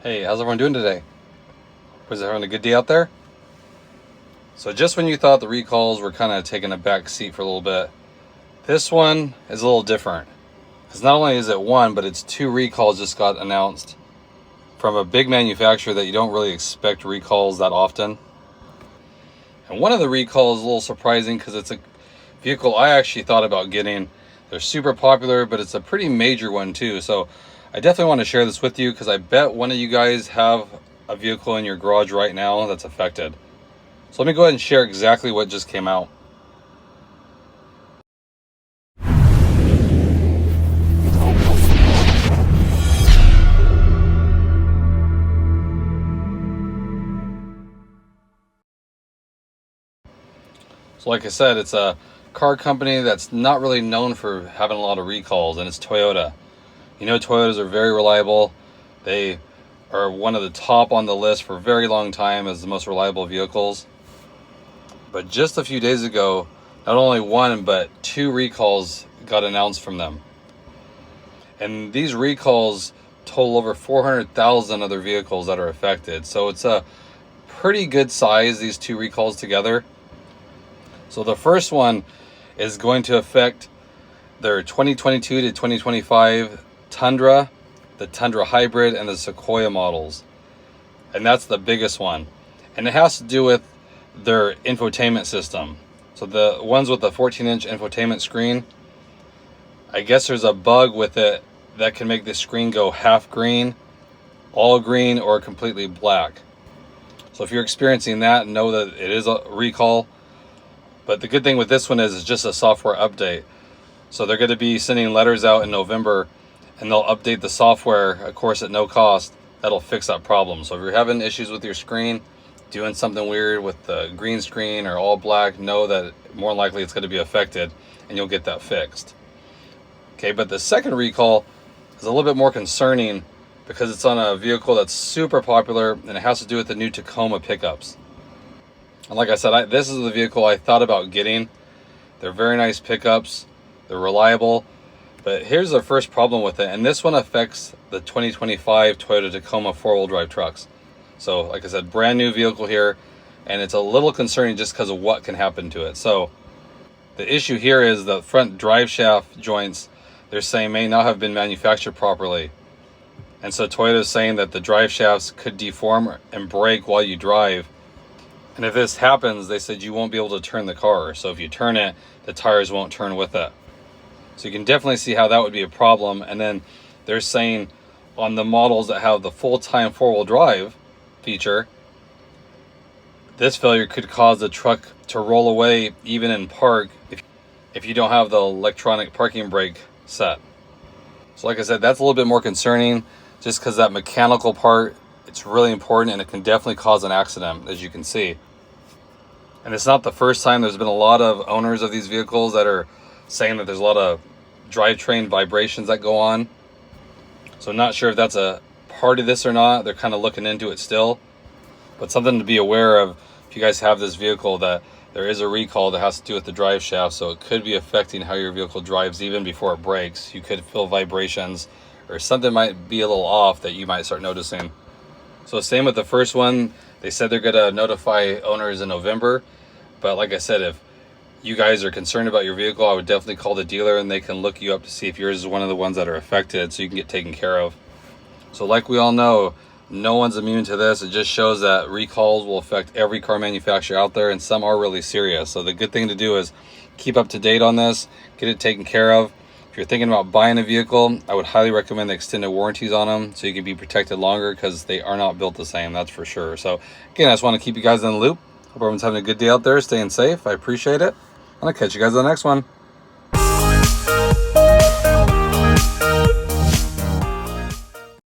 Hey, how's everyone doing today? Was everyone a good day out there? So just when you thought the recalls were kind of taking a back seat for a little bit, this one is a little different. Because not only is it one, but it's two recalls just got announced from a big manufacturer that you don't really expect recalls that often. And one of the recalls is a little surprising because it's a vehicle I actually thought about getting. They're super popular, but it's a pretty major one too. So I definitely want to share this with you because I bet one of you guys have a vehicle in your garage right now that's affected. So let me go ahead and share exactly what just came out. So like I said, it's a car company that's not really known for having a lot of recalls, and it's Toyota. You know, Toyotas are very reliable. They are one of the top on the list for a very long time as the most reliable vehicles. But just a few days ago, not only one, but two recalls got announced from them. And these recalls total over 400,000 other vehicles that are affected. So it's a pretty good size, these two recalls together. So the first one is going to affect their 2022 to 2025 Tundra, the Tundra Hybrid, and the Sequoia models. And that's the biggest one. And it has to do with their infotainment system. So the ones with the 14-inch infotainment screen, I guess there's a bug with it that can make the screen go half green, all green, or completely black. So if you're experiencing that, know that it is a recall. But the good thing with this one is it's just a software update. So they're going to be sending letters out in November, and they'll update the software, of course, at no cost. That'll fix that problem. So if you're having issues with your screen, doing something weird with the green screen or all black, know that more likely it's going to be affected, and you'll get that fixed. Okay, but the second recall is a little bit more concerning because it's on a vehicle that's super popular, and it has to do with the new Tacoma pickups. And like I said, this is the vehicle I thought about getting. They're very nice pickups. They're reliable. But here's the first problem with it. And this one affects the 2025 Toyota Tacoma four-wheel drive trucks. So like I said, brand new vehicle here. And it's a little concerning just because of what can happen to it. So the issue here is the front drive shaft joints, they're saying may not have been manufactured properly. And so Toyota is saying that the drive shafts could deform and break while you drive. And if this happens, they said you won't be able to turn the car. So if you turn it, the tires won't turn with it. So you can definitely see how that would be a problem. And then they're saying on the models that have the full-time four-wheel drive feature, this failure could cause the truck to roll away even in park if you don't have the electronic parking brake set. So like I said, that's a little bit more concerning just because that mechanical part, it's really important, and it can definitely cause an accident, as you can see. And it's not the first time. There's been a lot of owners of these vehicles that are saying that there's a lot of drivetrain vibrations that go on. So not sure if that's a part of this or not. They're kind of looking into it still. But something to be aware of if you guys have this vehicle, that there is a recall that has to do with the drive shaft. So it could be affecting how your vehicle drives even before it breaks. You could feel vibrations, or something might be a little off that you might start noticing. So same with the first one. They said they're going to notify owners in November. But like I said, if you guys are concerned about your vehicle, I would definitely call the dealer, and they can look you up to see if yours is one of the ones that are affected, so you can get taken care of. So like we all know, no one's immune to this. It just shows that recalls will affect every car manufacturer out there, and some are really serious. So the good thing to do is keep up to date on this, get it taken care of. If you're thinking about buying a vehicle, I would highly recommend the extended warranties on them so you can be protected longer, because they are not built the same, that's for sure. So again, I just want to keep you guys in the loop. Hope everyone's having a good day out there, staying safe. I appreciate it. And I'll catch you guys on the next one.